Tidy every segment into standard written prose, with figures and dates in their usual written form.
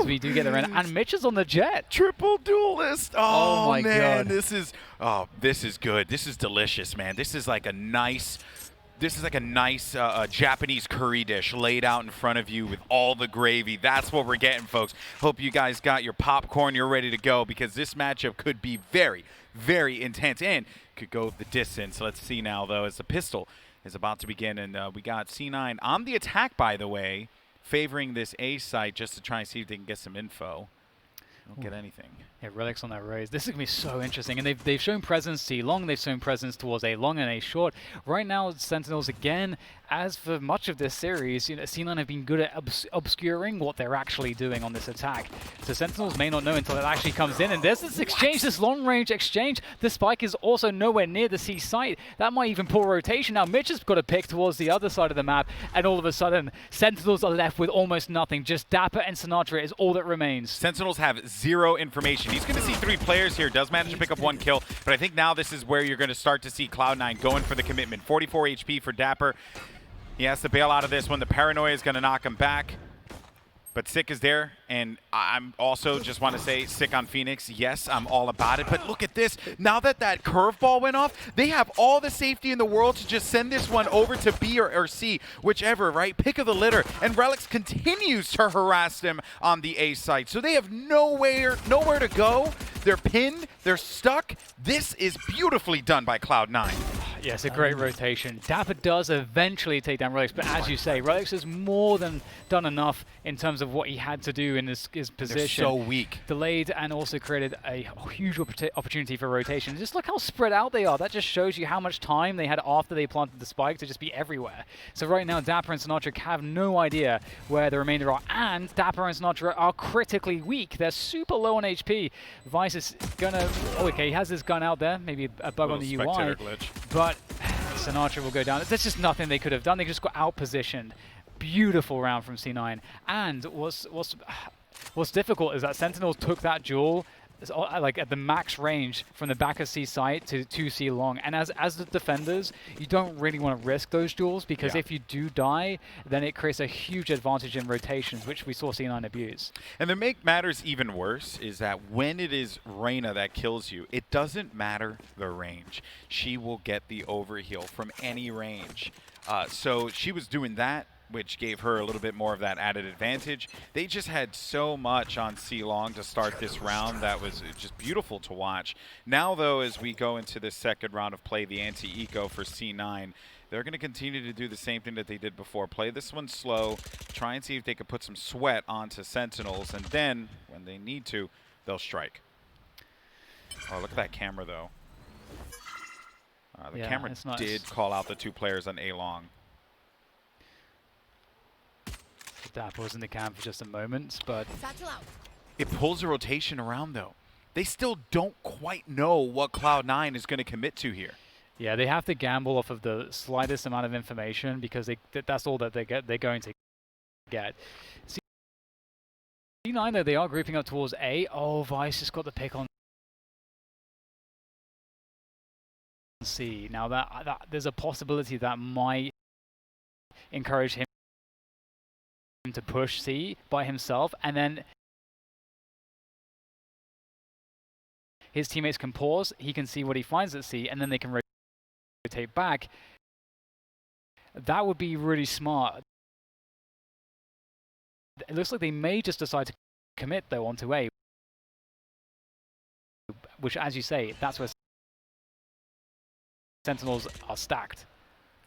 we do get the run. And Mitch is on the jet. Triple duelist. Oh my man, God. this is good. This is delicious, man. This is like a nice Japanese curry dish laid out in front of you with all the gravy. That's what we're getting, folks. Hope you guys got your popcorn. You're ready to go because this matchup could be very, very intense and could go the distance. Let's see now, though, as the pistol is about to begin. And we got C9 on the attack, by the way, favoring this A site just to try and see if they can get some info. Don't get anything. Yeah, Relic's on that raise. This is going to be so interesting. And they've shown presence to long, they've shown presence towards A long and A short. Right now, Sentinels, again, as for much of this series, C9 have been good at obscuring what they're actually doing on this attack. So Sentinels may not know until it actually comes in. And there's this exchange, this long-range exchange. The spike is also nowhere near the C site. That might even pull rotation. Now, Mitch has got a pick towards the other side of the map. And all of a sudden, Sentinels are left with almost nothing. Just Dapper and Sinatra is all that remains. Sentinels have zero information. He's going to see 3 players here. Does manage to pick up 1 kill, but I think now this is where you're going to start to see Cloud9 going for the commitment. 44 HP for Dapper. He has to bail out of this one. The paranoia is going to knock him back. But Sick is there, and I'm also just want to say, Sick on Phoenix, yes, I'm all about it. But look at this. Now that that curveball went off, they have all the safety in the world to just send this one over to B or C, whichever, right? Pick of the litter. And Relics continues to harass them on the A site. So they have nowhere to go. They're pinned. They're stuck. This is beautifully done by Cloud9. Yeah, it's a great rotation. Dapper does eventually take down Relics, but as you say, Relics has more than done enough in terms of what he had to do in his position. They're so weak. Delayed and also created a huge opportunity for rotation. Just look how spread out they are. That just shows you how much time they had after they planted the spike to just be everywhere. So right now, Dapper and Sinatra have no idea where the remainder are, and Dapper and Sinatra are critically weak. They're super low on HP. Vice is gonna... Oh, okay, he has his gun out there. Maybe a bug on the UI. Glitch. But Sinatra will go down. There's just nothing they could have done. They just got out-positioned. Beautiful round from C9. And what's difficult is that Sentinels took that duel like at the max range from the back of C site to C long. And as the defenders, you don't really want to risk those duels because if you do die, then it creates a huge advantage in rotations, which we saw C9 abuse. And to make matters even worse is that when it is Reyna that kills you, it doesn't matter the range. She will get the overheal from any range. So she was doing that, which gave her a little bit more of that added advantage. They just had so much on C-Long to start this round that was just beautiful to watch. Now, though, as we go into the second round of play, the anti-eco for C9, they're going to continue to do the same thing that they did before. Play this one slow, try and see if they can put some sweat onto Sentinels, and then, when they need to, they'll strike. Oh, look at that camera, though. The camera did call out the 2 players on A-Long. Dapper was in the camp for just a moment, but... It pulls the rotation around, though. They still don't quite know what Cloud9 is going to commit to here. Yeah, they have to gamble off of the slightest amount of information because that's all that they're going to get. C9, though, they are grouping up towards A. Oh, Vice just got the pick on C. Now, that there's a possibility that might encourage him to push C by himself, and then his teammates can pause, he can see what he finds at C, and then they can rotate back. That would be really smart. It looks like they may just decide to commit, though, onto A, which, as you say, that's where Sentinels are stacked.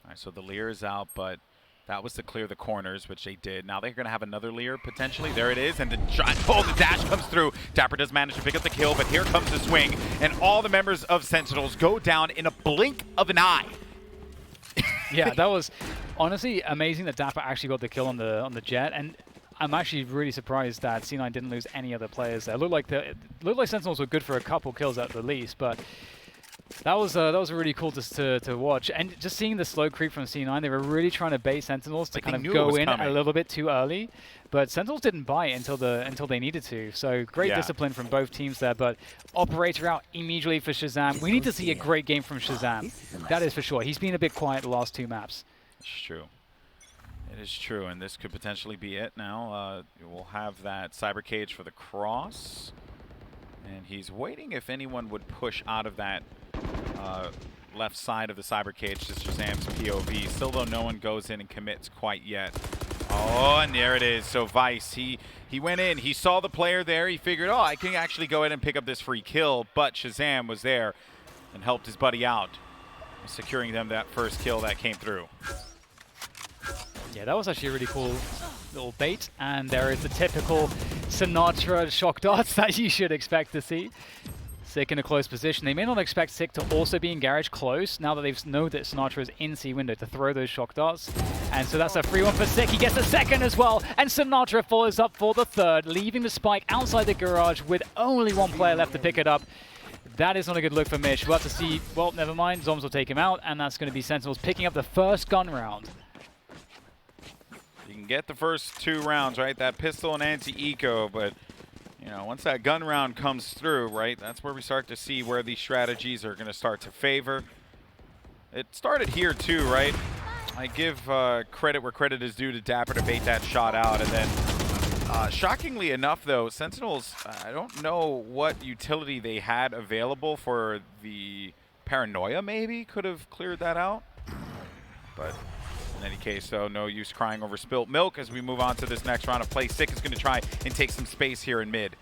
All right, so the Lear is out, but that was to clear the corners, which they did. Now they're going to have another Lear, potentially. There it is, and the dash comes through. Dapper does manage to pick up the kill, but here comes the swing, and all the members of Sentinels go down in a blink of an eye. Yeah, that was honestly amazing that Dapper actually got the kill on the jet, and I'm actually really surprised that C9 didn't lose any other players there. It looked like Sentinels were good for a couple kills at the least, but that was really cool to watch. And just seeing the slow creep from C9, they were really trying to bait Sentinels to kind of go in a little bit too early. But Sentinels didn't bite until they needed to. So great discipline from both teams there. But Operator out immediately for Shazam. We need to see a great game from Shazam. That is for sure. He's been a bit quiet the last 2 maps. It's true. It is true, and this could potentially be it now. We'll have that cyber cage for the cross. And he's waiting if anyone would push out of that left side of the cyber cage to Shazam's POV. Still though, no one goes in and commits quite yet. Oh, and there it is. So Vice, he went in, he saw the player there, he figured, oh, I can actually go ahead and pick up this free kill, but Shazam was there and helped his buddy out, securing them that first kill that came through. Yeah, that was actually a really cool little bait, and there is the typical Sinatra shock darts that you should expect to see. Sick in a close position. They may not expect Sick to also be in garage close now that they know that Sinatra is in C window to throw those shock darts. And so that's a free one for Sick. He gets a second as well, and Sinatra follows up for the third, leaving the spike outside the garage with only one player left to pick it up. That is not a good look for Mitch. We'll have to see, well, never mind, Zoms will take him out, and that's going to be Sentinels picking up the first gun round. You can get the first 2 rounds, right? That pistol and anti-eco, but you know, once that gun round comes through, right, that's where we start to see where these strategies are going to start to favor. It started here too, right? I give credit where credit is due to Dapper to bait that shot out, and then shockingly enough though, Sentinels, I don't know what utility they had available for the paranoia, maybe could have cleared that out, but in any case, though, no use crying over spilt milk as we move on to this next round of play. Sick is going to try and take some space here in mid.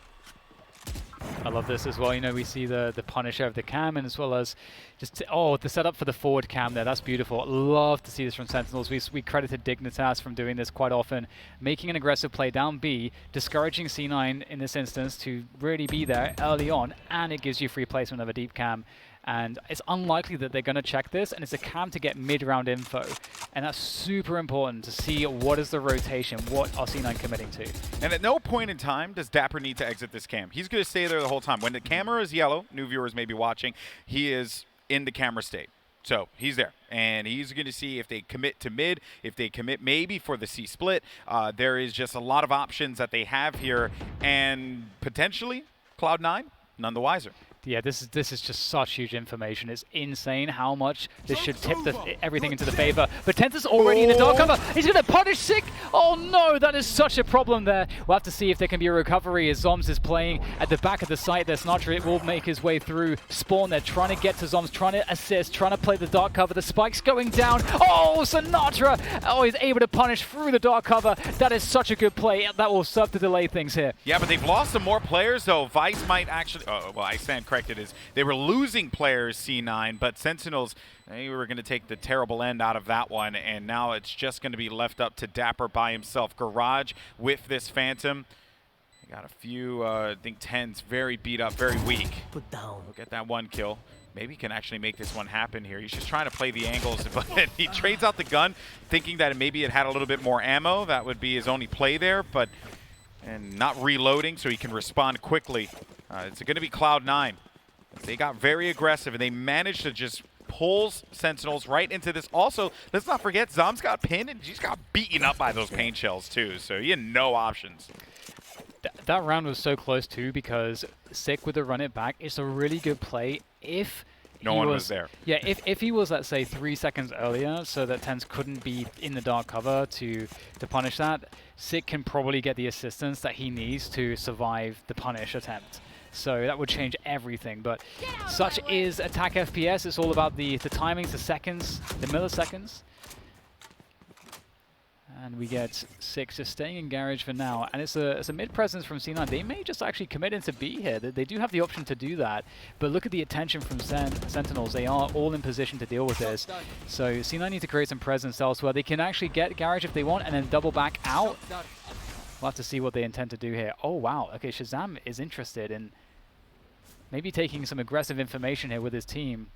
I love this as well. You know, we see the Punisher of the cam, and as well as just, the setup for the forward cam there. That's beautiful. Love to see this from Sentinels. We credited Dignitas from doing this quite often, making an aggressive play down B, discouraging C9 in this instance to really be there early on, and it gives you free placement of a deep cam. And it's unlikely that they're going to check this, and it's a cam to get mid-round info. And that's super important to see what is the rotation, what are C9 committing to. And at no point in time does Dapper need to exit this cam. He's going to stay there the whole time. When the camera is yellow, new viewers may be watching, he is in the camera state. So he's there, and he's going to see if they commit to mid, if they commit maybe for the C split. There is just a lot of options that they have here, and potentially Cloud9 none the wiser. Yeah, this is just such huge information. It's insane how much this should tip everything into the favor. But Tensa's already in the dark cover. He's going to punish Sick. Oh no, that is such a problem there. We'll have to see if there can be a recovery as Zoms is playing at the back of the site there. Sinatra will make his way through spawn. They're trying to get to Zoms, trying to assist, trying to play the dark cover. The spike's going down. Oh, Sinatra! Oh, he's able to punish through the dark cover. That is such a good play. That will serve to delay things here. Yeah, but they've lost some more players, though. Vice might actually... Oh, well, I stand corrected. They were losing players, C9, but Sentinels, they were going to take the terrible end out of that one, and now it's just going to be left up to Dapper by himself. Garage with this Phantom. They got a few, I think 10s very beat up, very weak. Put down. We'll get that one kill. Maybe he can actually make this one happen here. He's just trying to play the angles, but he trades out the gun, thinking that maybe it had a little bit more ammo. That would be his only play there, but and not reloading so he can respond quickly. It's going to be Cloud9. They got very aggressive, and they managed to just pull Sentinels right into this. Also, let's not forget, Zoms got pinned, and she's got beaten up by those paint shells, too. So he had no options. That round was so close, too, because Sick with the run it back, it's a really good play if no one was there. Yeah, if he was, let's say, 3 seconds earlier, so that Tens couldn't be in the dark cover to punish that, Sick can probably get the assistance that he needs to survive the punish attempt. So that would change everything, but such is attack FPS. It's all about the timings, the seconds, the milliseconds. And we get 6 just staying in garage for now, and it's a mid presence from C9. They may just actually commit into B here. They do have the option to do that, but look at the attention from Sentinels. They are all in position to deal with this. So C9 need to create some presence elsewhere. They can actually get garage if they want, and then double back out. We'll have to see what they intend to do here. Oh wow, okay, Shazam is interested in maybe taking some aggressive information here with his team.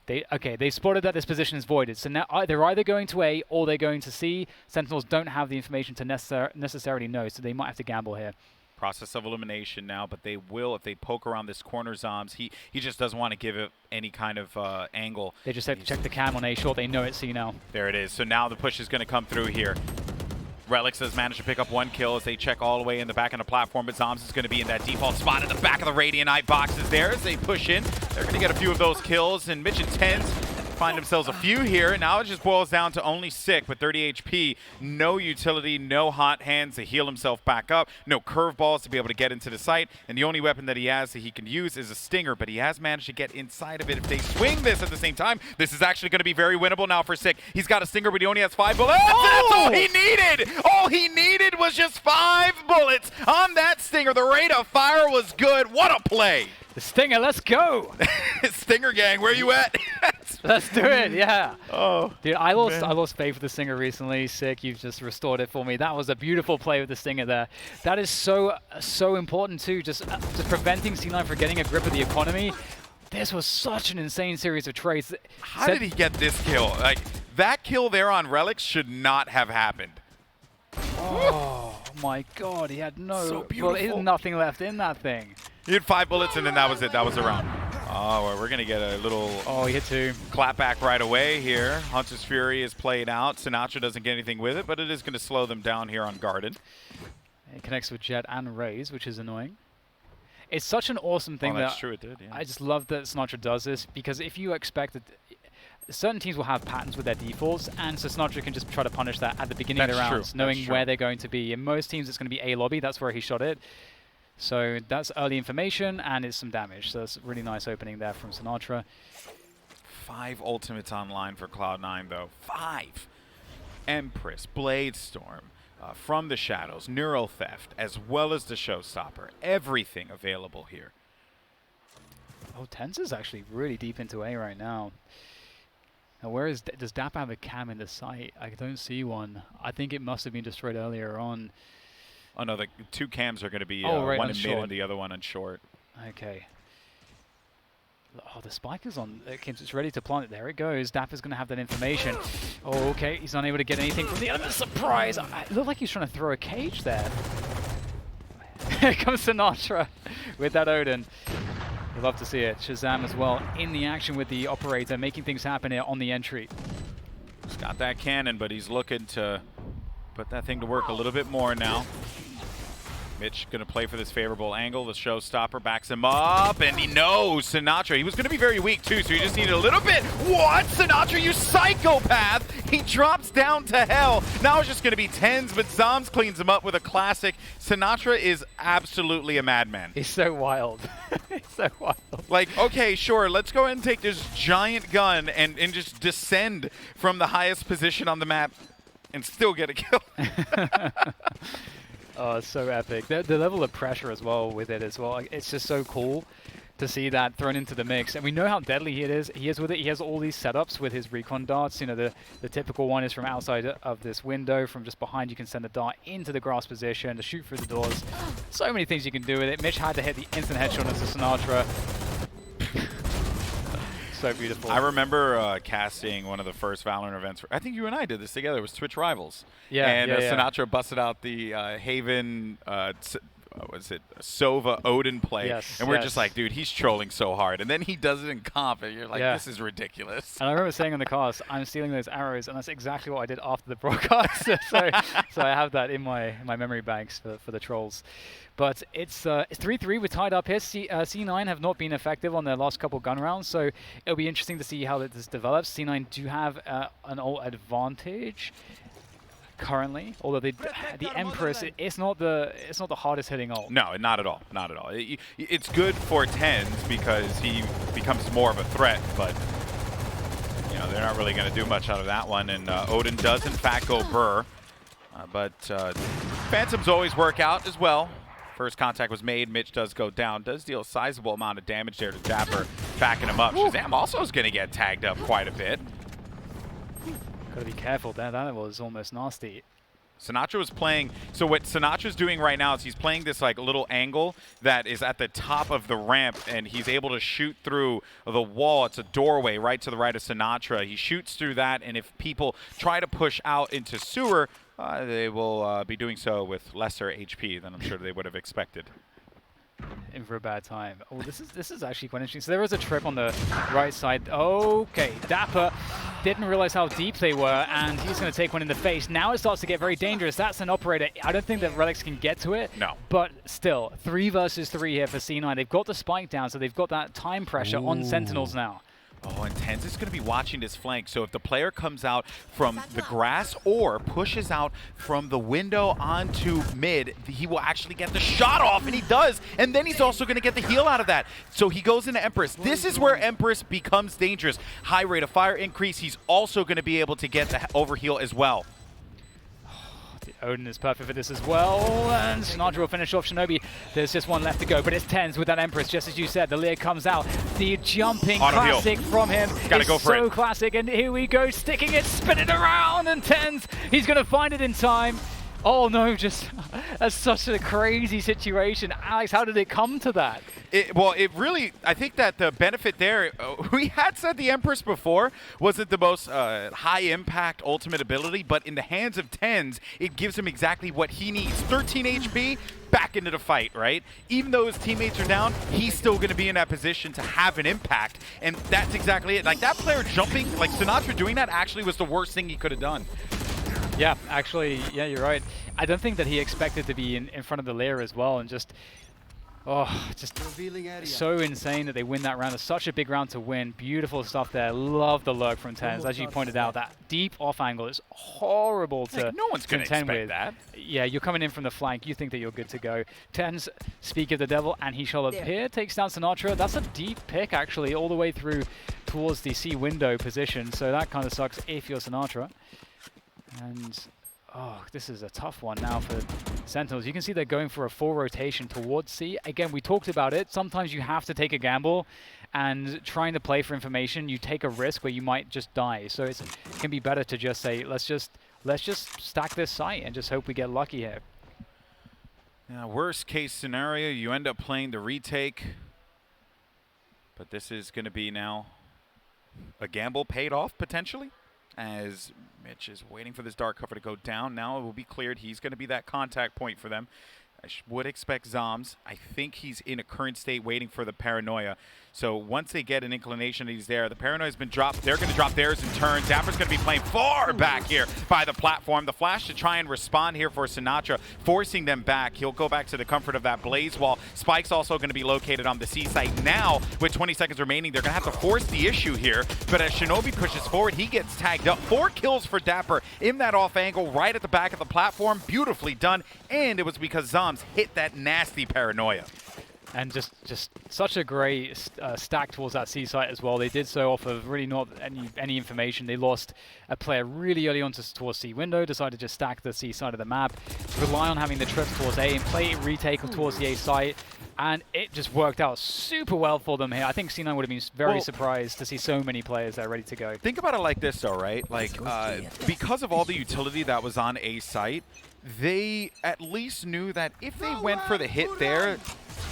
They spotted that this position is voided, so now they're either going to A or they're going to C. Sentinels don't have the information to necessarily know, so they might have to gamble here. Process of elimination now, but they will if they poke around this corner. Zoms, he just doesn't want to give it any kind of angle. They just have to check the cam on A short. They know it's C now. There it is. So now the push is going to come through here. Relics has managed to pick up 1 kill as they check all the way in the back of the platform, but Zoms is going to be in that default spot in the back of the Radiant Eye boxes there as they push in. They're going to get a few of those kills, and Mitch and Tens find themselves a few here. Now it just boils down to only Sick with 30 HP. No utility, no hot hands to heal himself back up. No curveballs to be able to get into the site. And the only weapon that he has that he can use is a Stinger, but he has managed to get inside of it. If they swing this at the same time, this is actually going to be very winnable now for Sick. He's got a Stinger, but he only has 5 bullets. Oh! That's all he needed. All he needed was just 5 bullets on that Stinger. The rate of fire was good. What a play. The Stinger, let's go! Stinger gang, where you at? Let's do it, yeah. Oh, dude, I lost faith with the Stinger recently. Sick, you've just restored it for me. That was a beautiful play with the Stinger there. That is so important too, just preventing C9 from getting a grip of the economy. This was such an insane series of trades. How did he get this kill? Like, that kill there on Relics should not have happened. Oh my god, he had So beautiful. Well, he had nothing left in that thing. He had 5 bullets and then that was it. That was the round. Oh, well, we're going to get a little he hit 2. clapback right away here. Hunter's Fury is played out. Sinatraa doesn't get anything with it, but it is going to slow them down here on Garden. It connects with Jet and Raze, which is annoying. It's such an awesome thing that's true, it did, yeah. I just love that Sinatraa does this, because if you expect that certain teams will have patterns with their defaults, and so Sinatraa can just try to punish that at the beginning of the rounds, knowing where they're going to be. In most teams, it's going to be A lobby. That's where he shot it. So that's early information, and it's some damage. So that's a really nice opening there from Sinatraa. 5 ultimates online for Cloud9, though. 5. Empress, Bladestorm, From the Shadows, Neural Theft, as well as the Showstopper. Everything available here. Oh, Tensor's actually really deep into A right now. Now, does Dap have a cam in the site? I don't see one. I think it must have been destroyed earlier on. Oh no, the 2 cams are going to be right, one on in mid and the other one on short. Okay. Oh, the spike is on. It's ready to plant it. There it goes. Dapper's going to have that information. Oh, okay. He's unable to get anything from the other. Surprise! It looked like he's trying to throw a cage there. Here comes Sinatraa with that Odin. We'd love to see it. Shazam as well in the action with the operator, making things happen here on the entry. He's got that cannon, but he's looking to put that thing to work a little bit more now. Mitch going to play for this favorable angle. The Showstopper backs him up, and he knows Sinatraa. He was going to be very weak, too, so he just needed a little bit. What? Sinatraa, you psychopath! He drops down to hell. Now it's just going to be 10s, but Zoms cleans him up with a classic. Sinatraa is absolutely a madman. He's so wild. He's so wild. Like, okay, sure, let's go ahead and take this giant gun and just descend from the highest position on the map and still get a kill. Oh, it's so epic. The level of pressure as well with it as well. Like, it's just so cool to see that thrown into the mix. And we know how deadly he is with it. He has all these setups with his recon darts. You know, the typical one is from outside of this window. From just behind, you can send a dart into the grass position to shoot through the doors. So many things you can do with it. Mitch had to hit the instant headshot into Sinatraa. So beautiful. I remember casting one of the first Valorant events. I think you and I did this together. It was Twitch Rivals. Yeah, and Sinatraa busted out the Haven, was it Sova Odin play? Yes, and we're just like, dude, he's trolling so hard. And then he does it in comp, and you're like, this is ridiculous. And I remember saying on the cast, I'm stealing those arrows, and that's exactly what I did after the broadcast. so I have that in my memory banks for the trolls. But it's 3-3. We're tied up here. C9 have not been effective on their last couple gun rounds, so it'll be interesting to see how this develops. C9 do have an ult advantage currently, although the Empress, it's not the hardest hitting ult. No, not at all. Not at all. It's good for 10s because he becomes more of a threat, but you know they're not really going to do much out of that one. And Odin does in fact go burr, but Phantoms always work out as well. First contact was made. Mitch does go down. Does deal a sizable amount of damage there to Dapper, backing him up. Shazam also is going to get tagged up quite a bit. Gotta be careful there. That was almost nasty. Sinatraa was playing. So what Sinatra's doing right now is he's playing this like little angle that is at the top of the ramp, and he's able to shoot through the wall. It's a doorway right to the right of Sinatraa. He shoots through that, and if people try to push out into sewer, they will be doing so with lesser HP than I'm sure they would have expected. In for a bad time. Oh, this is actually quite interesting. So there was a trip on the right side. Okay, Dapper didn't realize how deep they were, and he's going to take one in the face. Now it starts to get very dangerous. That's an operator. I don't think that Relics can get to it. No. But still, 3 versus 3 here for C9. They've got the spike down, so they've got that time pressure on Sentinels now. Oh, and Tens is going to be watching this flank. So if the player comes out from the grass or pushes out from the window onto mid, he will actually get the shot off, and he does. And then he's also going to get the heal out of that. So he goes into Empress. This is where Empress becomes dangerous. High rate of fire increase. He's also going to be able to get the overheal as well. Odin is perfect for this as well, and Sinatra will finish off Shinobi. There's just one left to go, but it's Tens with that Empress, just as you said. The Lear comes out. The jumping classic from him is so classic, and here we go, sticking it, spinning around, and Tens, he's going to find it in time. Oh no, just that's such a crazy situation. Alex, how did it come to that? Well, it really, I think that the benefit there, we had said the Empress before wasn't the most high impact ultimate ability, but in the hands of Tens, it gives him exactly what he needs. 13 HP, back into the fight, right? Even though his teammates are down, he's still going to be in that position to have an impact, and that's exactly it. Like that player jumping, like Sinatra doing that actually was the worst thing he could have done. Yeah, actually, yeah, you're right. I don't think that he expected to be in front of the Lear as well, and just so insane that they win that round. It's such a big round to win. Beautiful stuff there. Love the lurk from Tens. As you pointed out, that deep off angle is horrible to no one's going to expect with. that. Yeah, you're coming in from the flank. You think that you're good to go. Tens, speak of the devil, and he shall appear. Takes down Sinatra. That's a deep pick, actually, all the way through towards the C window position. So that kind of sucks if you're Sinatra. And oh, this is a tough one now for Sentinels. You can see they're going for a full rotation towards C. Again, we talked about it. Sometimes you have to take a gamble, and trying to play for information, you take a risk where you might just die. So it can be better to just say, let's just stack this site and just hope we get lucky here. Yeah, worst case scenario, you end up playing the retake. But this is going to be now a gamble paid off, potentially, as Mitch is waiting for this dark cover to go down. Now it will be cleared. He's going to be that contact point for them. I would expect Zoms. I think he's in a current state waiting for the paranoia. So once they get an inclination that he's there, the paranoia's been dropped. They're going to drop theirs in turn. Dapper's going to be playing far back here by the platform. The flash to try and respond here for Sinatra, forcing them back. He'll go back to the comfort of that blaze wall. Spike's also going to be located on the C site. Now, with 20 seconds remaining, they're going to have to force the issue here. But as Shinobi pushes forward, he gets tagged up. 4 kills for Dapper in that off angle right at the back of the platform. Beautifully done. And it was because Zoms hit that nasty paranoia. And just such a great stack towards that C site as well. They did so off of really not any information. They lost a player really early on towards C window, decided to just stack the C side of the map, rely on having the trips towards A and play retake towards the A site. And it just worked out super well for them here. I think C9 would have been very surprised to see so many players there ready to go. Think about it like this though, right? Like, because of all the utility that was on A site, they at least knew that if they went for the hit there,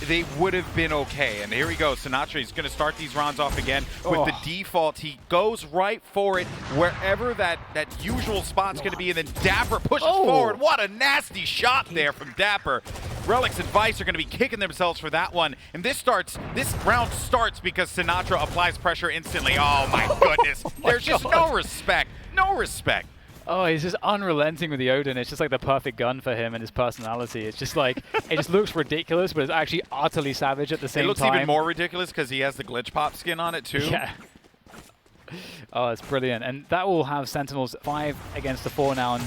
they would have been okay. And here we go. Sinatra is going to start these rounds off again with the default. He goes right for it wherever that usual spot's going to be, and then Dapper pushes forward. What a nasty shot there from Dapper. Relics and Vice are going to be kicking themselves for that one. And this round starts because Sinatra applies pressure instantly. Oh my goodness. There's just no respect. No respect. Oh, he's just unrelenting with the Odin. It's just like the perfect gun for him and his personality. It's just like, it just looks ridiculous, but it's actually utterly savage at the same time. It looks even more ridiculous because he has the glitch pop skin on it too. Yeah. Oh, it's brilliant. And that will have Sentinels 5 against the 4 now, and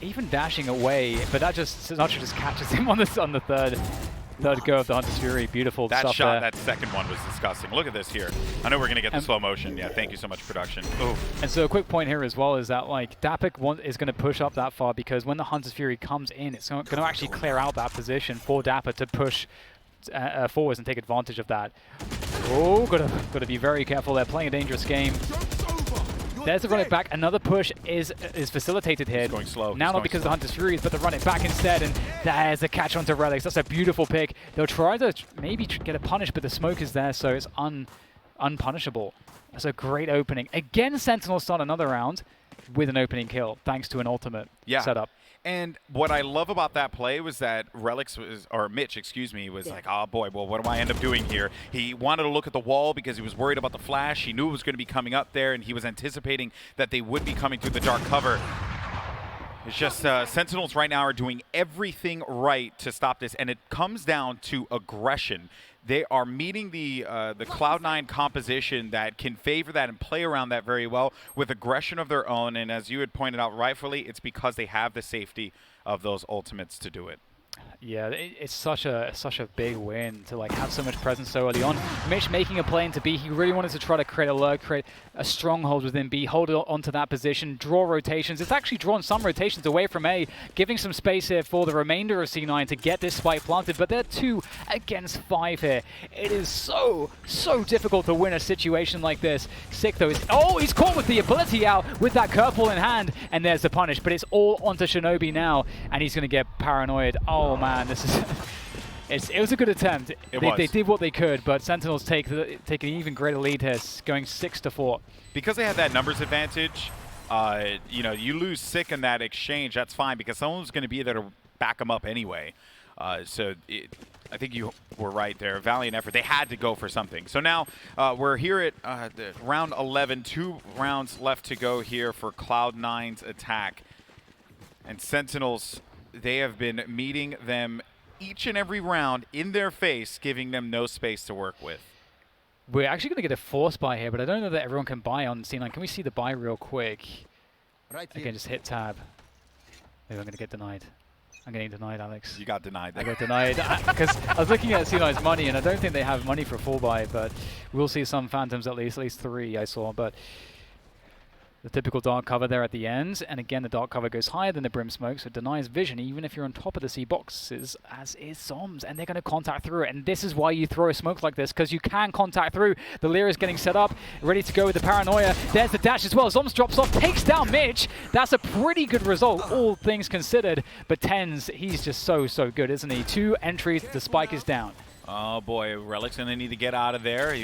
even dashing away, but that Sinatra just catches him on the third go of the Hunter's Fury. Beautiful that stuff shot, there. that second one was disgusting. Look at this here. I know we're going to get the slow motion. Yeah, thank you so much, production. Oof. And so a quick point here as well is that like Dapper is going to push up that far because when the Hunter's Fury comes in, it's going to actually clear out that position for Dapper to push forwards and take advantage of that. Oh, got to be very careful. They're playing a dangerous game. There's the run it back. Another push is facilitated here. It's going slow. Now not because of the Hunter's Furies, but the run it back instead. And there's a catch onto Relics. That's a beautiful pick. They'll try to maybe get a punish, but the smoke is there, so it's unpunishable. That's a great opening. Again, Sentinels start another round with an opening kill, thanks to an ultimate setup. And what I love about that play was that Mitch, excuse me, was like, oh boy, well, what do I end up doing here? He wanted to look at the wall because he was worried about the flash. He knew it was going to be coming up there, and he was anticipating that they would be coming through the dark cover. It's just Sentinels right now are doing everything right to stop this, and it comes down to aggression. They are meeting the Cloud9 composition that can favor that and play around that very well with aggression of their own, and as you had pointed out rightfully, it's because they have the safety of those ultimates to do it. Yeah, it's such a big win to like have so much presence so early on. Mitch making a play into B, he really wanted to try to create a lurk, create a stronghold within B, hold it onto that position, draw rotations. It's actually drawn some rotations away from A, giving some space here for the remainder of C9 to get this spike planted, but they're 2 against 5 here. It is so difficult to win a situation like this. Sick though, he's caught with the ability out with that curveball in hand, and there's the punish, but it's all onto Shinobi now, and he's gonna get paranoid. Oh man, this is it was a good attempt. They did what they could, but Sentinels take an even greater lead here, going 6-4. Because they had that numbers advantage, you know, you lose Sick in that exchange, that's fine because someone's going to be there to back them up anyway. I think you were right there. Valiant effort. They had to go for something. So now we're here at round 11. 2 rounds left to go here for Cloud9's attack. And Sentinels, they have been meeting them each and every round in their face, giving them no space to work with. We're actually going to get a force buy here, but I don't know that everyone can buy on C9. Can we see the buy real quick? Right here. Again, just hit tab. Maybe I'm going to get denied. I'm getting denied, Alex. You got denied. I got denied because I was looking at C9's money, and I don't think they have money for full buy, but we'll see some Phantoms at least 3 I saw, but the typical dark cover there at the end, and again the dark cover goes higher than the brim smoke, so it denies vision even if you're on top of the C boxes, as is Zoms, and they're going to contact through it, and this is why you throw a smoke like this, because you can contact through. The Lyra is getting set up, ready to go with the paranoia. There's the dash as well. Zoms drops off, takes down Mitch. That's a pretty good result, all things considered, but TenZ, he's just so good, isn't he? 2 entries, the spike is down. Oh boy, Relic's going to need to get out of there.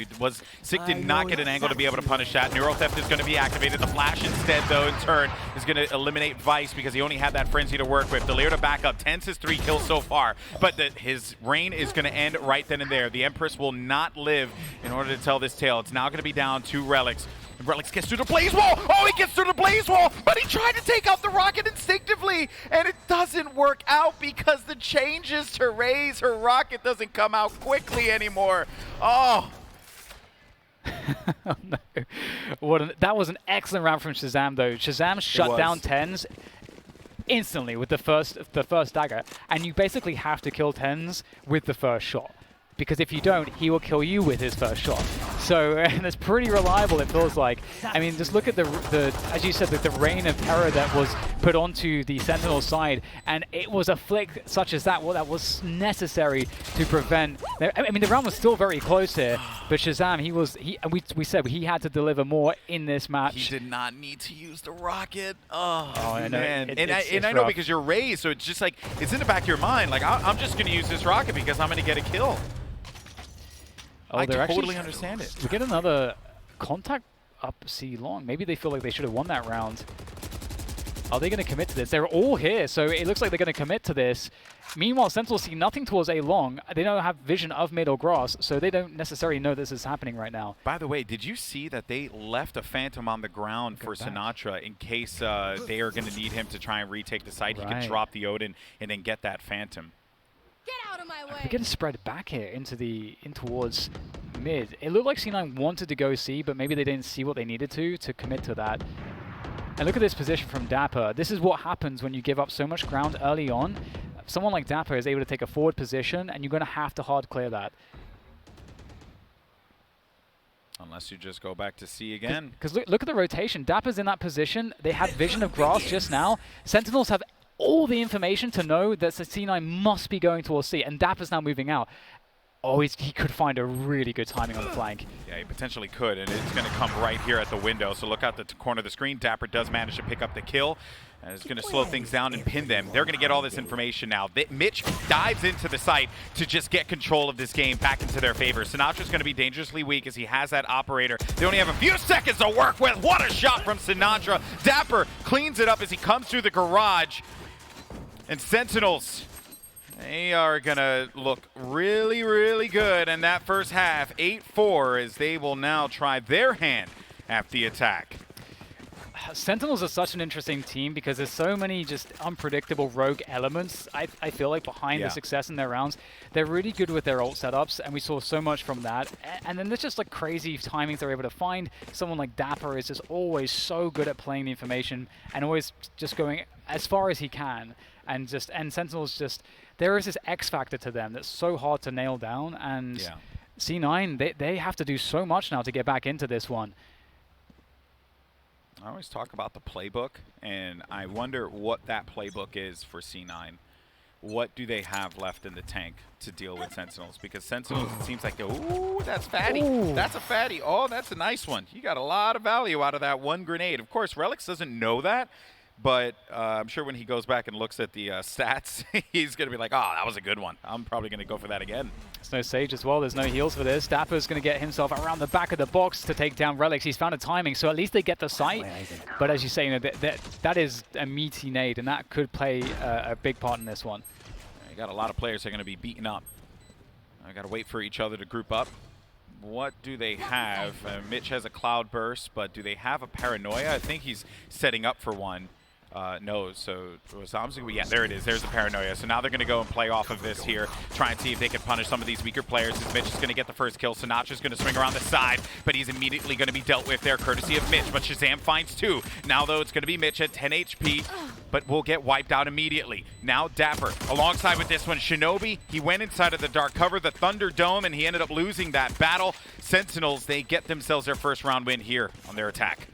Sick did not get an angle to be able to punish that. Neuro Theft is going to be activated. The flash instead, though, in turn, is going to eliminate Vice because he only had that frenzy to work with. Delir to back up. TenZ has 3 kills so far, but his reign is going to end right then and there. The Empress will not live in order to tell this tale. It's now going to be down to Relics. Relics gets through the blaze wall. Oh, he gets through the blaze wall, but he tried to take out the rocket instinctively, and it doesn't work out because the changes to raise her rocket doesn't come out quickly anymore. Oh. Oh no. That was an excellent round from Shazam, though. Shazam shut down TenZ instantly with the first dagger, and you basically have to kill TenZ with the first shot, because if you don't, he will kill you with his first shot. So, and it's pretty reliable, it feels like. I mean, just look at the as you said, the reign of terror that was put onto the Sentinel side, and it was a flick such as that, that was necessary to prevent. I mean, the round was still very close here, but Shazam, we said he had to deliver more in this match. He did not need to use the rocket. Oh I know. Man. I know because you're raised, so it's just like, it's in the back of your mind, like, I'm just going to use this rocket because I'm going to get a kill. Oh, I totally understand it. We get another contact up C long. Maybe they feel like they should have won that round. Are they going to commit to this? They're all here, so it looks like they're going to commit to this. Meanwhile, Sentinels see nothing towards A long. They don't have vision of mid or grass, so they don't necessarily know this is happening right now. By the way, did you see that they left a Phantom on the ground for Sinatra in case they are going to need him to try and retake the site? He can drop the Odin and then get that Phantom. Get out of my way. We're getting spread back here in towards mid. It looked like C9 wanted to go C, but maybe they didn't see what they needed to commit to that. And look at this position from Dapper. This is what happens when you give up so much ground early on. Someone like Dapper is able to take a forward position, and you're going to have to hard clear that. Unless you just go back to C again. Because look at the rotation. Dapper's in that position. They had vision of grass just now. Sentinels have all the information to know that C9 must be going towards C, and Dapper's now moving out. Oh, he could find a really good timing on the flank. Yeah, he potentially could, and it's going to come right here at the window. So look out the corner of the screen. Dapper does manage to pick up the kill, and it's going to slow things down and pin them. They're going to get all this information now. Mitch dives into the site to just get control of this game back into their favor. Sinatra's going to be dangerously weak as he has that operator. They only have a few seconds to work with. What a shot from Sinatra. Dapper cleans it up as he comes through the garage. And Sentinels, they are going to look really, really good in that first half. 8-4 as they will now try their hand at the attack. Sentinels are such an interesting team because there's so many just unpredictable rogue elements, I feel like, behind the success in their rounds. They're really good with their ult setups, and we saw so much from that. And then there's just like crazy timings they're able to find. Someone like Dapper is just always so good at playing the information and always just going as far as he can. And Sentinels just, there is this X factor to them that's so hard to nail down. And C9, they have to do so much now to get back into this one. I always talk about the playbook, and I wonder what that playbook is for C9. What do they have left in the tank to deal with Sentinels? Because Sentinels, it seems like, ooh, that's fatty. Ooh. That's a fatty. Oh, that's a nice one. You got a lot of value out of that one grenade. Of course, Relix doesn't know that, but I'm sure when he goes back and looks at the stats, he's going to be like, oh, that was a good one. I'm probably going to go for that again. There's no Sage as well. There's no heals for this. Dapper's going to get himself around the back of the box to take down Relix. He's found a timing, so at least they get the sight. But as you say, you know, that is a meaty nade, and that could play a big part in this one. You got a lot of players that are going to be beaten up. I got to wait for each other to group up. What do they have? Mitch has a cloud burst, but do they have a paranoia? I think he's setting up for one. No, so yeah, there it is. There's the paranoia. So now they're going to go and play off of this here, try and see if they can punish some of these weaker players. As Mitch is going to get the first kill. Sinatra's going to swing around the side, but he's immediately going to be dealt with there, courtesy of Mitch. But Shazam finds two. Now, though, it's going to be Mitch at 10 HP, but will get wiped out immediately. Now Dapper, alongside with this one, Shinobi. He went inside of the dark cover, the Thunderdome, and he ended up losing that battle. Sentinels, they get themselves their first round win here on their attack.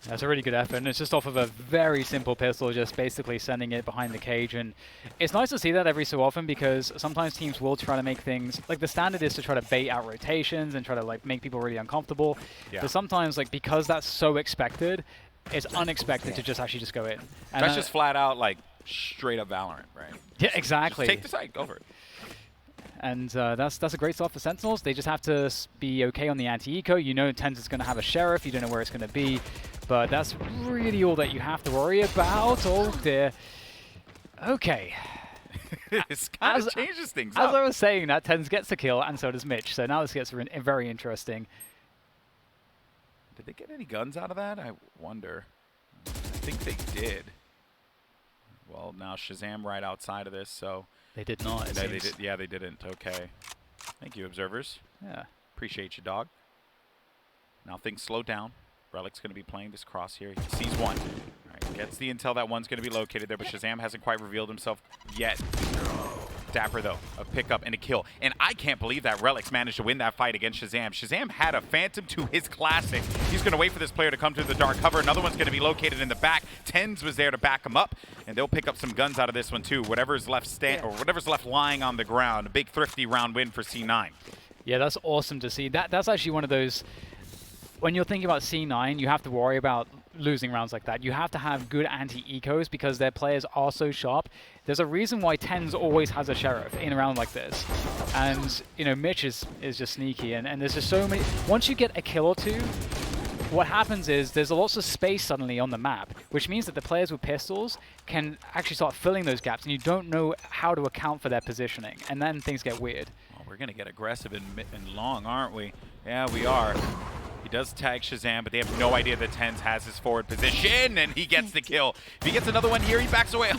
That's a really good effort, and it's just off of a very simple pistol, just basically sending it behind the cage. And it's nice to see that every so often, because sometimes teams will try to make things, like the standard is to try to bait out rotations and try to like make people really uncomfortable. Yeah. But sometimes, like, because that's so expected, it's unexpected to just actually just go in. And that's just flat out like straight up Valorant, right? Yeah, exactly. Just take the side, go for it. And that's a great start for Sentinels. They just have to be okay on the anti-eco. You know TenZ is going to have a Sheriff. You don't know where it's going to be. But that's really all that you have to worry about. Oh, dear. Okay. This kind of changes things up. As I was saying, that TenZ gets the kill, and so does Mitch. So now this gets very interesting. Did they get any guns out of that? I wonder. I think they did. Well, now Shazam right outside of this, so... They did not. Yeah, they didn't. Okay. Thank you, observers. Yeah. Appreciate you, dog. Now things slow down. Relic's going to be playing this cross here. He sees one. All right, gets the intel that one's going to be located there, but Shazam hasn't quite revealed himself yet. Dapper, though, a pickup and a kill. And I can't believe that Relix managed to win that fight against Shazam. Shazam had a Phantom to his classic. He's going to wait for this player to come to the dark cover. Another one's going to be located in the back. TenZ was there to back him up, and they'll pick up some guns out of this one, too. Whatever's left lying on the ground. A big thrifty round win for C9. Yeah, that's awesome to see. That's actually one of those... When you're thinking about C9, you have to worry about losing rounds like that. You have to have good anti-ecos because their players are so sharp. There's a reason why TenZ always has a Sheriff in a round like this. And, you know, Mitch is just sneaky. And there's just so many... Once you get a kill or two, what happens is there's lots of space suddenly on the map, which means that the players with pistols can actually start filling those gaps, and you don't know how to account for their positioning. And then things get weird. Well, we're going to get aggressive and long, aren't we? Yeah, we are. He does tag Shazam, but they have no idea that TenZ has his forward position, and he gets the kill. If he gets another one here, he backs away.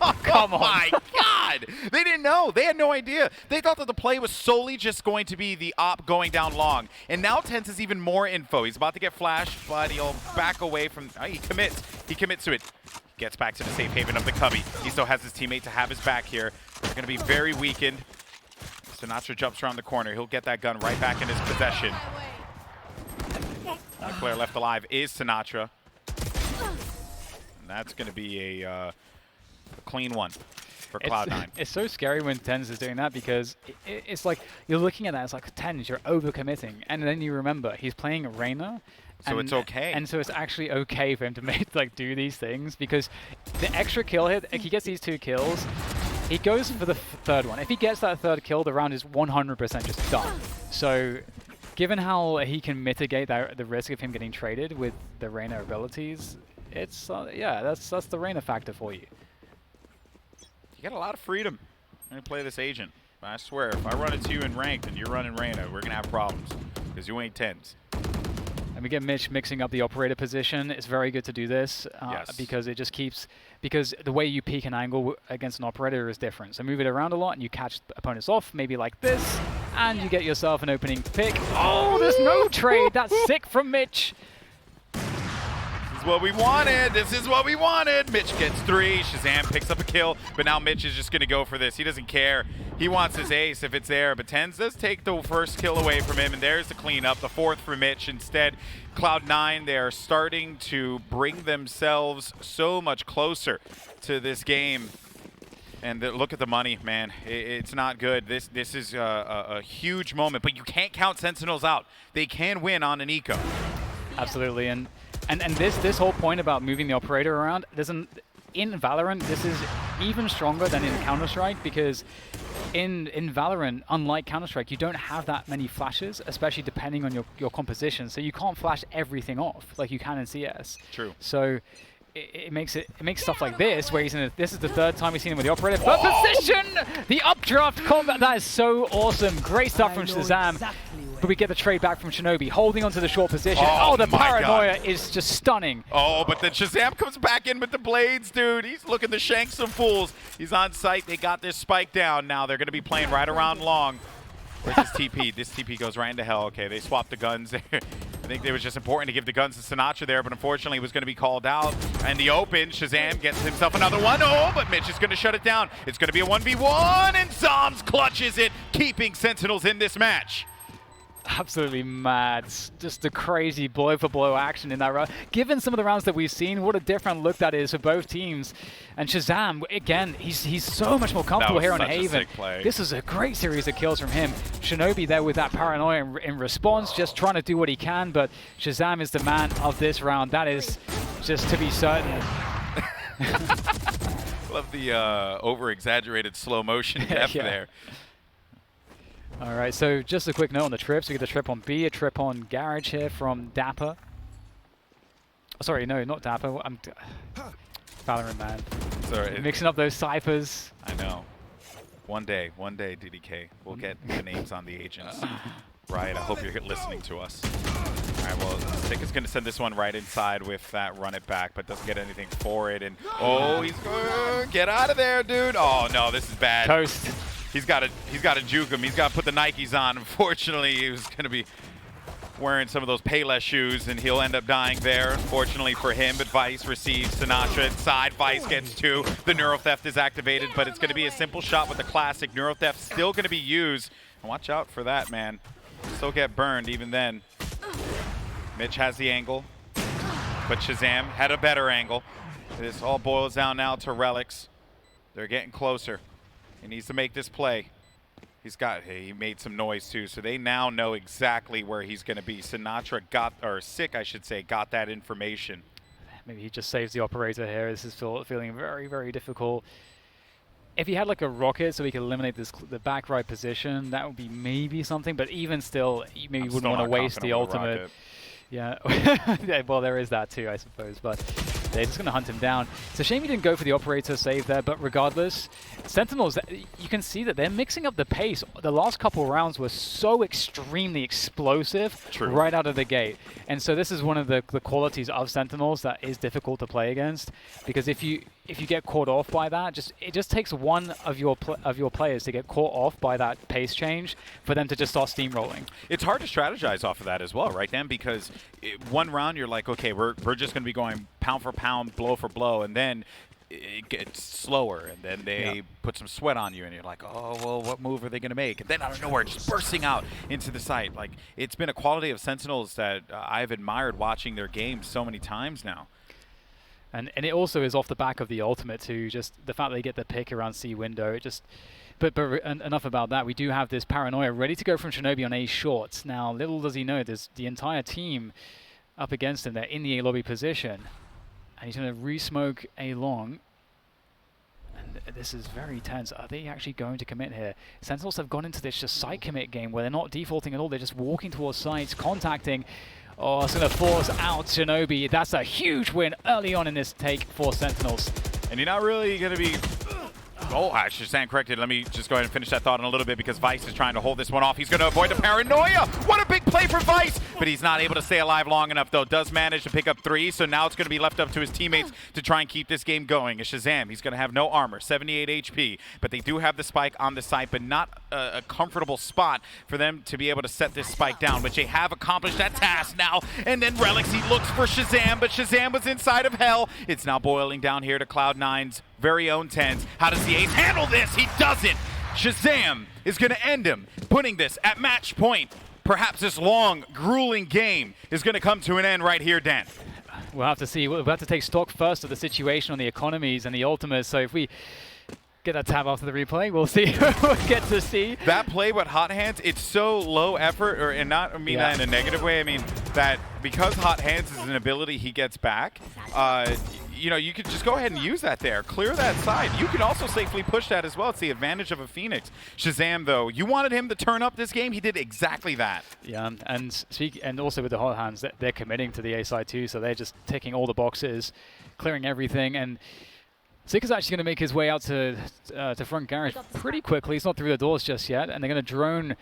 Oh, come on. My God! They didn't know. They had no idea. They thought that the play was solely just going to be the op going down long. And now TenZ has even more info. He's about to get flashed, but he'll back away from... he commits. He commits to it. Gets back to the safe haven of the cubby. He still has his teammate to have his back here. They're going to be very weakened. Sinatra jumps around the corner. He'll get that gun right back in his possession. The player left alive is Sinatra. And that's going to be a clean one for Cloud9. It's so scary when TenZ is doing that, because it's like you're looking at that, it's like, TenZ, you're overcommitting. And then you remember he's playing Reyna. So it's okay. And so it's actually okay for him to do these things, because the extra kill hit, if he gets these 2 kills, he goes for the third one. If he gets that third kill, the round is 100% just done. So... Given how he can mitigate the risk of him getting traded with the Reyna abilities, it's yeah, that's the Reyna factor for you. You got a lot of freedom when you play this agent. I swear, if I run into you in ranked and you're running Reyna, we're gonna have problems because you ain't TenZ. And we get Mitch mixing up the operator position. It's very good to do this because it just keeps, because the way you peek an angle against an operator is different. So move it around a lot and you catch opponents off, maybe like this, and you get yourself an opening pick. Oh, there's no trade. That's sick from Mitch. This is what we wanted. This is what we wanted. Mitch gets 3. Shazam picks up a kill, but now Mitch is just going to go for this. He doesn't care. He wants his ace if it's there, but Tens does take the first kill away from him, and there's the cleanup, the 4th for Mitch. Instead, Cloud9, they are starting to bring themselves so much closer to this game. And look at the money, man. It's not good. This is a huge moment, but you can't count Sentinels out. They can win on an eco. Absolutely, and this whole point about moving the operator around, in Valorant, this is even stronger than in Counter-Strike, because in Valorant, unlike Counter-Strike, you don't have that many flashes, especially depending on your composition. So you can't flash everything off like you can in CS. True. So it makes stuff like this, where this is the 3rd time we've seen him with the operator. But position! The updraft combat, that is so awesome. Great stuff from Shazam. But we get the trade back from Shinobi, holding onto the short position. Oh, the paranoia is just stunning. Oh, but then Shazam comes back in with the blades, dude. He's looking to shank some fools. He's on site. They got this spike down. Now they're going to be playing right around long. Where's this TP? This TP goes right into hell. Okay, they swapped the guns there. I think it was just important to give the guns to Sinatra there, but unfortunately it was going to be called out. And the open, Shazam gets himself another one. Oh, but Mitch is going to shut it down. It's going to be a 1v1, and Zoms clutches it, keeping Sentinels in this match. Absolutely mad. Just the crazy blow-for-blow action in that round. Given some of the rounds that we've seen, what a different look that is for both teams. And Shazam, again, he's so much more comfortable here on Haven. This is a great series of kills from him. Shinobi there with that paranoia in response, just trying to do what he can, but Shazam is the man of this round. That is just to be certain. Love the over-exaggerated slow motion depth there. All right, so just a quick note on the trips. We get the trip on B, a trip on Garage here from Dapper. Oh, sorry, no, not Dapper. I'm Valorant, man. Sorry. Mixing up those ciphers. I know. One day, DDK, we'll get the names on the agents. Right, I hope you're listening to us. All right, well, Stick is going to send this one right inside with that run it back, but doesn't get anything for it. And oh, he's get out of there, dude. Oh, no, this is bad. Toast. He's got to juke him. He's got to put the Nikes on. Unfortunately, he was going to be wearing some of those Payless shoes, and he'll end up dying there, unfortunately for him. But Vice receives Sinatra inside. Vice gets 2. The Neuro Theft is activated, but it's going to be a simple shot with the classic. Neuro Theft still going to be used. And watch out for that, man. Still get burned even then. Mitch has the angle, but Shazam had a better angle. This all boils down now to Relics. They're getting closer. He needs to make this play. He made some noise too, so they now know exactly where he's going to be. Sinatra Sick, I should say, got that information. Maybe he just saves the operator here. This is feeling very, very difficult. If he had like a rocket so he could eliminate the back right position, that would be maybe something, but even still, you maybe wouldn't want to waste the ultimate. Yeah. Yeah, well, there is that too, I suppose, but they're just going to hunt him down. It's a shame he didn't go for the operator save there, but regardless, Sentinels, you can see that they're mixing up the pace. The last couple rounds were so extremely explosive right out of the gate. And so this is one of the qualities of Sentinels that is difficult to play against, because if you get caught off by that, it just takes one of your players to get caught off by that pace change for them to just start steamrolling. It's hard to strategize off of that as well, right, Dan? Because one round you're like, okay, we're just going to be going pound for pound, blow for blow, and then it gets slower, and then they put some sweat on you, and you're like, oh, well, what move are they going to make? And then out of nowhere, just bursting out into the site. Like, it's been a quality of Sentinels that I've admired watching their games so many times now. And it also is off the back of the ultimate too, just the fact they get the pick around C window. But enough about that. We do have this paranoia ready to go from Shinobi on A short. Now, little does he know, there's the entire team up against him. They're in the A lobby position. And he's going to re-smoke A long. And this is very tense. Are they actually going to commit here? Sentinels have gone into this just site commit game where they're not defaulting at all. They're just walking towards sites, contacting. Oh, it's going to force out Shinobi. That's a huge win early on in this take for Sentinels. And you're not really going to be Oh, I should stand corrected. Let me just go ahead and finish that thought in a little bit because Vice is trying to hold this one off. He's going to avoid the paranoia. What a big play for Vice. But he's not able to stay alive long enough, though. Does manage to pick up 3, so now it's going to be left up to his teammates to try and keep this game going. As Shazam, he's going to have no armor, 78 HP. But they do have the spike on the site, but not a comfortable spot for them to be able to set this spike down, which they have accomplished that task now. And then Relics, he looks for Shazam, but Shazam was inside of hell. It's now boiling down here to Cloud9's very own Tens. How does the Ace handle this? He doesn't. Shazam is going to end him, putting this at match point. Perhaps this long, grueling game is going to come to an end right here, Dan. We'll have to see. We'll have to take stock first of the situation on the economies and the ultimates. So if we get that tab after the replay, we'll see. We'll get to see. That play with Hot Hands, it's so low effort, and not I mean that in a negative way. I mean that because Hot Hands is an ability he gets back, you know, you could just go ahead and use that there. Clear that side. You can also safely push that as well. It's the advantage of a Phoenix. Shazam, though, you wanted him to turn up this game. He did exactly that. Yeah, and also with the Hot Hands, they're committing to the A side too, so they're just ticking all the boxes, clearing everything, and Sick is actually going to make his way out to front garage pretty quickly. He's not through the doors just yet, and they're going to drone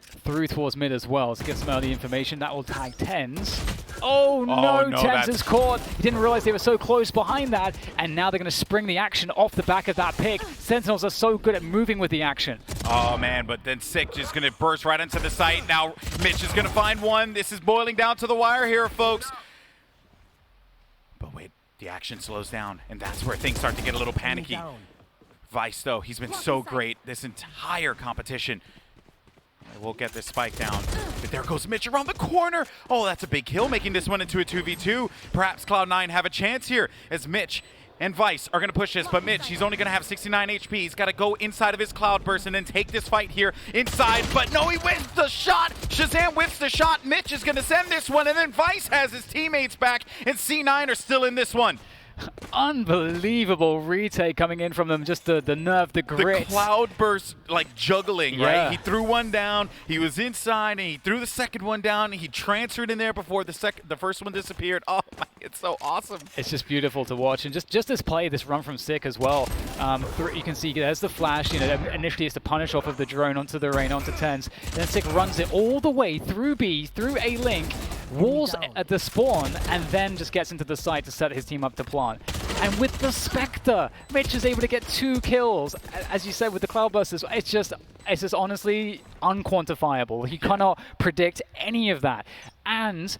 through towards mid as well to get some early information. That will tag Tens. Oh no, Tens is caught. He didn't realize they were so close behind that, and now they're going to spring the action off the back of that pick. Sentinels are so good at moving with the action. Oh man, but then Sick just going to burst right into the site. Now Mitch is going to find one. This is boiling down to the wire here, folks. But wait, the action slows down, and that's where things start to get a little panicky. Vice, though, he's been so great this entire competition. We'll get this spike down. But there goes Mitch around the corner. Oh, that's a big kill, making this one into a 2v2. Perhaps Cloud9 have a chance here as Mitch and Vice are going to push this. But Mitch, he's only going to have 69 HP. He's got to go inside of his Cloud Burst and then take this fight here inside. But no, he whiffs the shot. Shazam whiffs the shot. Mitch is going to send this one. And then Vice has his teammates back. And C9 are still in this one. Unbelievable retake coming in from them. Just the nerve, the grit. The Cloud Burst, like juggling, right? He threw one down, he was inside, and he threw the second one down, and he transferred in there before the first one disappeared. Oh my, it's so awesome. It's just beautiful to watch. And just this play, this run from Sick as well. You can see there's the flash. You know, initially it's the punish off of the drone onto the rain, onto Tens. Then Sick runs it all the way through B, through A link, walls at the spawn, and then just gets into the site to set his team up to plant. And with the Spectre, Mitch is able to get 2 kills. As you said, with the Cloudbursters, it's just honestly unquantifiable. You cannot predict any of that. And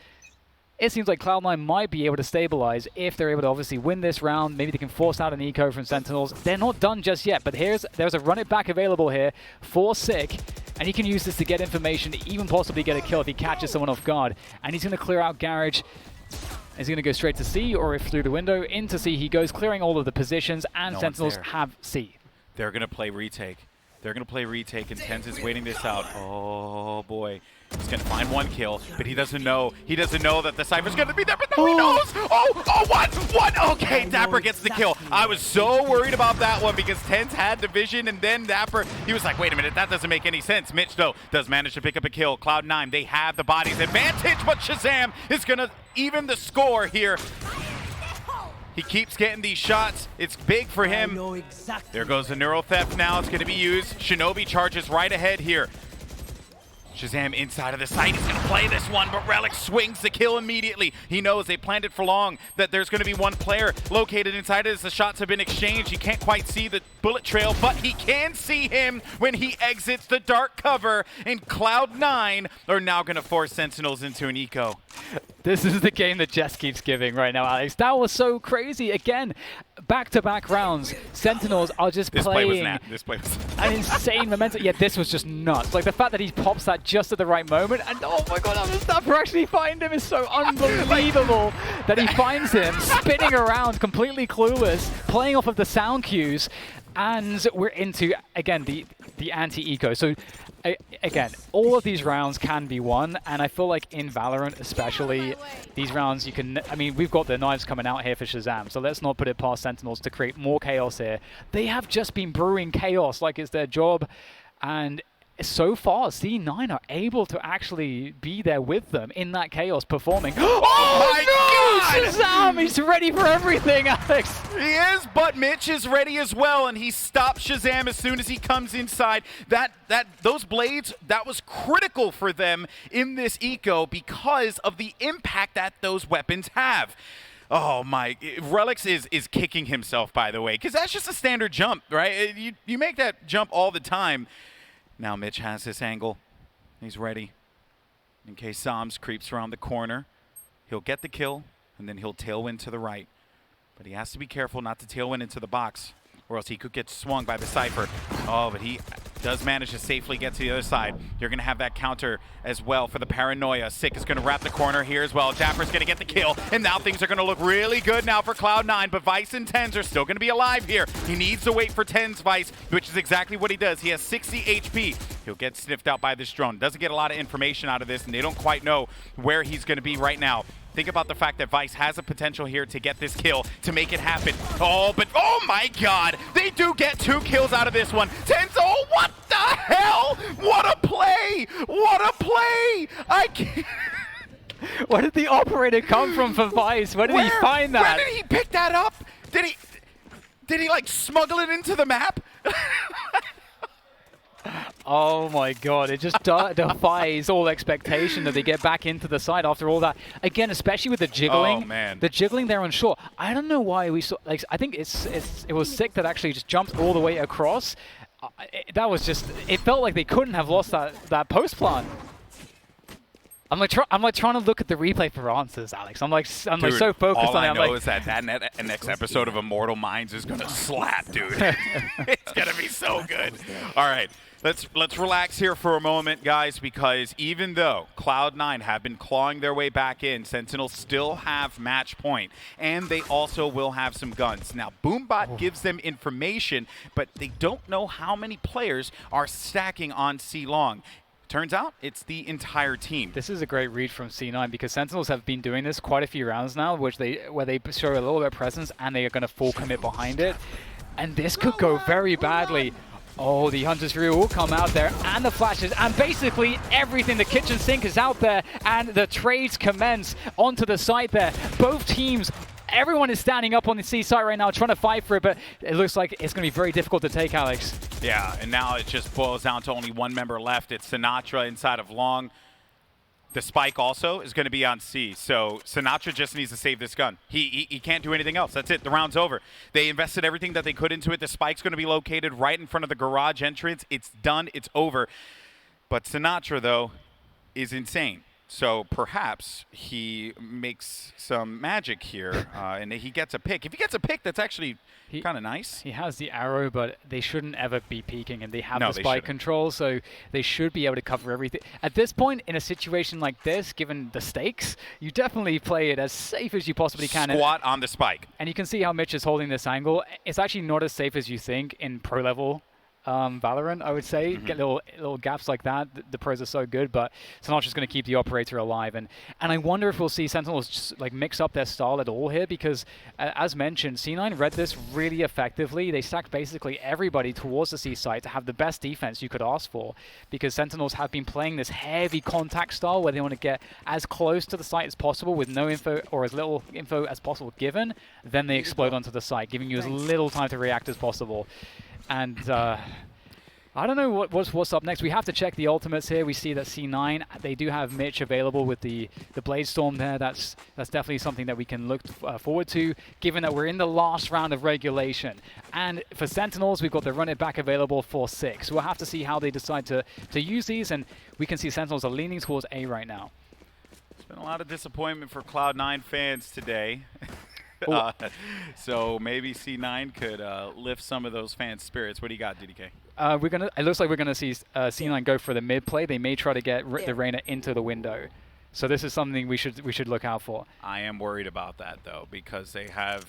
it seems like Cloud9 might be able to stabilize if they're able to obviously win this round. Maybe they can force out an eco from Sentinels. They're not done just yet, but there's a run it back available here for Sick. And he can use this to get information, to even possibly get a kill if he catches someone off guard. And he's going to clear out Garage. Is he going to go straight to C, or if through the window into C he goes, clearing all of the positions, and Sentinels have C. They're going to play retake. They're going to play retake, and Tens is waiting this out. Oh boy. He's going to find 1 kill, but he doesn't know. He doesn't know that the Cypher's going to be there, but now he knows! Oh, what? Okay, Dapper gets the kill. I was so worried about that one because Tens had the vision, and then Dapper, he was like, wait a minute, that doesn't make any sense. Mitch, though, does manage to pick up a kill. Cloud9, they have the bodies advantage, but Shazam is going to even the score here. He keeps getting these shots. It's big for him. There goes the Neural Theft now. It's going to be used. Shinobi charges right ahead here. Shazam inside of the site. He's going to play this one, but Relic swings the kill immediately. He knows they planned it for long, that there's going to be 1 player located inside as the shots have been exchanged. He can't quite see the bullet trail, but he can see him when he exits the dark cover. And Cloud9 are now going to force Sentinels into an eco. This is the game that Jess keeps giving right now, Alex. That was so crazy. Again, back-to-back rounds. Sentinels are just playing This play was an insane momentum. Yeah, this was just nuts. Like the fact that he pops that just at the right moment, and oh my god, the Snapper actually find him is so unbelievable that he finds him spinning around completely clueless, playing off of the sound cues, and we're into, again, the anti-eco. So again, all of these rounds can be won, and I feel like in Valorant especially, these rounds you can, I mean, we've got the knives coming out here for Shazam, so let's not put it past Sentinels to create more chaos here. They have just been brewing chaos like it's their job, and so far, C9 are able to actually be there with them in that chaos performing. Oh my God! Shazam! He's ready for everything, Alex. He is, but Mitch is ready as well, and he stops Shazam as soon as he comes inside. Those blades, that was critical for them in this eco because of the impact that those weapons have. Oh my, Relix is kicking himself, by the way, because that's just a standard jump, right? You make that jump all the time. Now Mitch has this angle. He's ready. In case Sams creeps around the corner, he'll get the kill, and then he'll tailwind to the right. But he has to be careful not to tailwind into the box, or else he could get swung by the Cypher. Oh, but he does manage to safely get to the other side. You're going to have that counter as well for the Paranoia. Sick is going to wrap the corner here as well. Dapper's going to get the kill, and now things are going to look really good now for Cloud9, but Vice and Tens are still going to be alive here. He needs to wait for Tens Vice, which is exactly what he does. He has 60 HP. He'll get sniffed out by this drone. Doesn't get a lot of information out of this, and they don't quite know where he's going to be right now. Think about the fact that Vice has a potential here to get this kill, to make it happen. Oh, but oh my God, they do get 2 kills out of this one. Tenzo, what the hell? What a play! What a play! I can't. Where did the operator come from for Vice? Where did he find that? Where did he pick that up? Did he like smuggle it into the map? Oh my God, it just defies all expectation that they get back into the side after all that. Again, especially with the jiggling. Oh man. The jiggling there on shore. I don't know why we saw, like, I think it was Sick that actually just jumped all the way across. That was just, it felt like they couldn't have lost that post plant. I'm like trying to look at the replay for answers, Alex. I'm like so focused on it. All I know is that next episode of Immortal Minds is gonna slap, dude. It's gonna be so good. All right, let's relax here for a moment, guys, because even though Cloud9 have been clawing their way back in, Sentinels still have match point, and they also will have some guns. Now, Boombot gives them information, but they don't know how many players are stacking on C-Long. Turns out it's the entire team. This is a great read from C9 because Sentinels have been doing this quite a few rounds now, where they show a little bit of presence and they are going to full commit behind it. And this could go very badly. Oh, the Hunter's Fury will come out there, and the flashes, and basically everything. The kitchen sink is out there, and the trades commence onto the site there. Both teams, everyone is standing up on the C site right now trying to fight for it, but it looks like it's going to be very difficult to take, Alex. Yeah, and now it just boils down to only one member left. It's Sinatra inside of Long. The spike also is going to be on C, so Sinatra just needs to save this gun. He can't do anything else. That's it. The round's over. They invested everything that they could into it. The spike's going to be located right in front of the garage entrance. It's done. It's over. But Sinatra, though, is insane. So perhaps he makes some magic here, and he gets a pick. If he gets a pick, that's actually kind of nice. He has the arrow, but they shouldn't ever be peeking, and they have the spike shouldn't. control, so they should be able to cover everything. At this point, in a situation like this, given the stakes, you definitely play it as safe as you possibly can. Squat on the spike. And you can see how Mitch is holding this angle. It's actually not as safe as you think in pro level Valorant, I would say. Get little gaps like that. The pros are so good, but Sinatra's going to keep the operator alive. And I wonder if we'll see Sentinels just like mix up their style at all here, because as mentioned, C9 read this really effectively. They stacked basically everybody towards the C site to have the best defense you could ask for, because Sentinels have been playing this heavy contact style where they want to get as close to the site as possible with no info or as little info as possible given. Then they explode onto the site, giving you as little time to react as possible. And I don't know what's up next. We have to check the ultimates here. We see that C9, they do have Mitch available with the Blade Storm there. That's definitely something that we can look forward to, given that we're in the last round of regulation. And for Sentinels, we've got the Run It Back available for 6. We'll have to see how they decide to use these, and we can see Sentinels are leaning towards A right now. There's been a lot of disappointment for Cloud9 fans today. So maybe C9 could lift some of those fans' spirits. What do you got, DDK? It looks like we're gonna see C9 go for the mid play. They may try to get the Reyna into the window. So this is something we should look out for. I am worried about that though, because they have.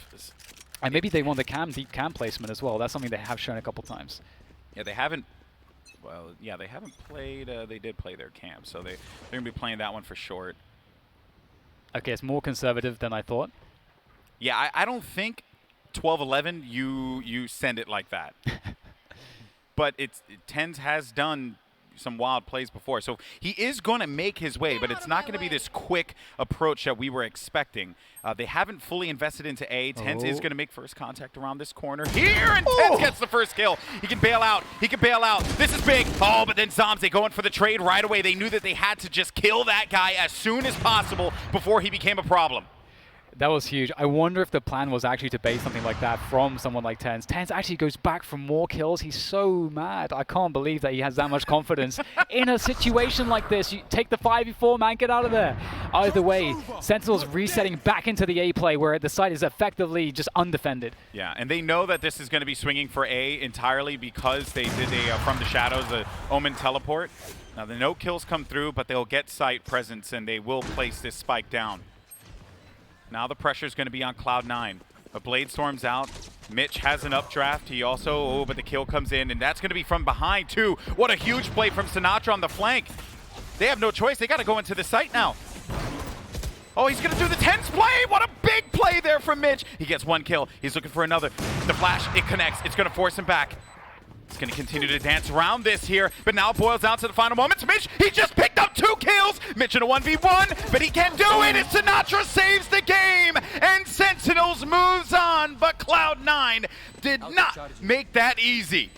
And maybe they want the deep cam placement as well. That's something they have shown a couple times. Yeah, they haven't. Well, yeah, they haven't played. They did play their cam, so they're gonna be playing that one for short. Okay, it's more conservative than I thought. Yeah, I don't think 12-11 you send it like that. But Tens has done some wild plays before. So he is going to make his way, but it's not going to be this quick approach that we were expecting. They haven't fully invested into A. Tenz is going to make first contact around this corner here, and Tenz gets the first kill. He can bail out. He can bail out. This is big. Oh, but then Zomz, going for the trade right away. They knew that they had to just kill that guy as soon as possible before he became a problem. That was huge. I wonder if the plan was actually to bait something like that from someone like Tenz. Tenz actually goes back for more kills. He's so mad. I can't believe that he has that much confidence in a situation like this. You take the 5v4, man, get out of there. Either way, Sentinels resetting back into the A play where the site is effectively just undefended. Yeah, and they know that this is going to be swinging for A entirely because they did a from the shadows a Omen teleport. Now the no kills come through, but they'll get site presence and they will place this spike down. Now the pressure is going to be on Cloud9. But Bladestorm's out. Mitch has an updraft. He also, but the kill comes in, and that's going to be from behind too. What a huge play from Sinatra on the flank. They have no choice. They got to go into the site now. Oh, he's going to do the Tenz play. What a big play there from Mitch. He gets one kill. He's looking for another. The flash, it connects. It's going to force him back. He's going to continue to dance around this here, but now it boils down to the final moments. Mitch, he just picked up 2 kills. Mitch in a 1v1, but he can do it, and Sinatra saves the game, and Sentinels moves on, but Cloud9 did not make that easy.